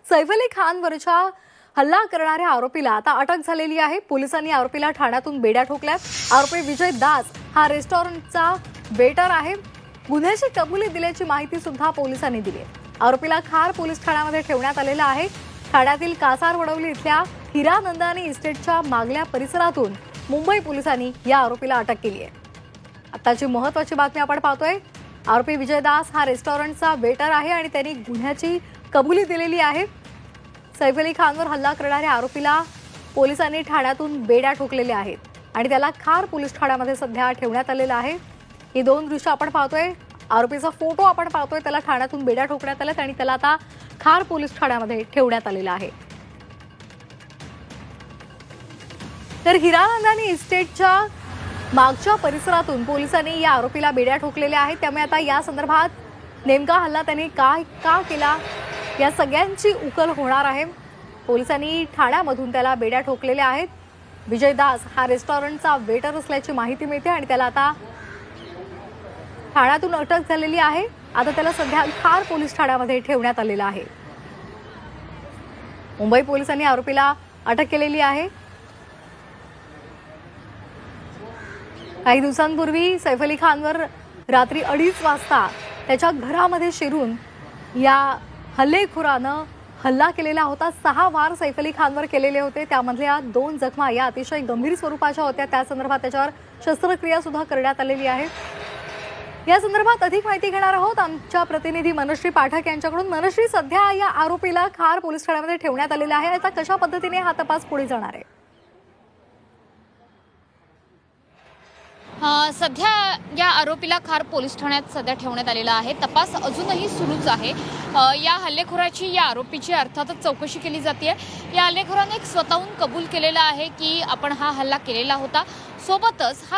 सैफ अली खानवरच्या हल्ला करणाऱ्या आरोपीला आता अटक झालेली आहे। पोलिसांनी आरोपीला ठाण्यातून बेड्या ठोकल्यात। आरोपी विजय दास हा रेस्टॉरंटचा वेटर आहे। गुन्ह्याची कबुली दिल्याची माहिती सुद्धा पोलिसांनी दिली आहे। आरोपीला खार पोलीस ठाण्यामध्ये ठेवण्यात आलेला आहे। ठाण्यातील कासारवडवली इथल्या हिरानंदानी इस्टेटच्या मागल्या परिसरातून मुंबई पोलिसांनी या आरोपीला अटक केली आहे। आताची महत्त्वाची बातमी आपण पाहतोय। आरोपी विजय दास हा रेस्टॉरंटचा वेटर आहे आणि त्यांनी गुन्ह्याची कबुली दिलेली आहे। सैफ अली खानवर हल्ला करणाऱ्या आरोपीला पोलिसांनी ठाण्यातून बेड्या ठोकलेल्या आहेत आणि त्याला खार पोलीस ठाण्यामध्ये सध्या ठेवण्यात आलेला आहे। ही दोन दृश्य आपण पाहतोय। आरोपीचा फोटो आपण पाहतोय। त्याला ठाण्यातून बेड्या ठोकण्यात आल्यात आणि त्याला आता खार पोलीस ठाण्यामध्ये ठेवण्यात आलेला आहे। तर हिरानंदानी इस्टेटच्या मागच्या परिसरातून पोलिसांनी या आरोपीला बेड्या ठोकलेल्या आहेत। त्यामुळे आता या संदर्भात नेमका हल्ला त्यांनी का केला या सगळ्यांची उकल होणार आहे। पोलिसांनी ठाण्यामधून त्याला बेड्या ठोकलेल्या आहेत। विजय दास हा रेस्टॉरंटचा वेटर असल्याची माहिती मिळते आणि त्याला आता ठाण्यातून अटक झालेली आहे। आता त्याला सध्या खार पोलीस ठाण्यामध्ये ठेवण्यात आलेला आहे। मुंबई पोलिसांनी आरोपीला अटक केलेली आहे। काही दिवसांपूर्वी सैफ अली खानवर रात्री 2:30 वाजता त्याच्या घरामध्ये शिरून या हल्लेखोरानं हल्ला केलेला होता। 6 वार सैफ अली खानवर केलेले होते। त्यामधल्या 2 जखमा या अतिशय गंभीर स्वरूपाच्या होत्या। त्या संदर्भात त्याच्यावर शस्त्रक्रिया सुद्धा करण्यात आलेली आहे। या संदर्भात अधिक माहिती घेणार आहोत आमच्या प्रतिनिधी मनश्री पाठक यांच्याकडून। मनश्री, सध्या या आरोपीला खार पोलीस ठाण्यामध्ये ठेवण्यात आलेला आहे। आता कशा पद्धतीने हा तपास पुढे जाणार आहे? सध्या या आरोपीला खार पोलीस ठाण्यात सध्या ठेवण्यात आलेला आहे। तपास अजूनही सुरूच आहे। या हल्लेखोराची या आरोपीची अर्थातच चौकशी केली जाते। या हल्लेखोराने स्वतःहून कबूल केलेला आहे की आपण हा हल्ला केलेला होता। सोबतच हा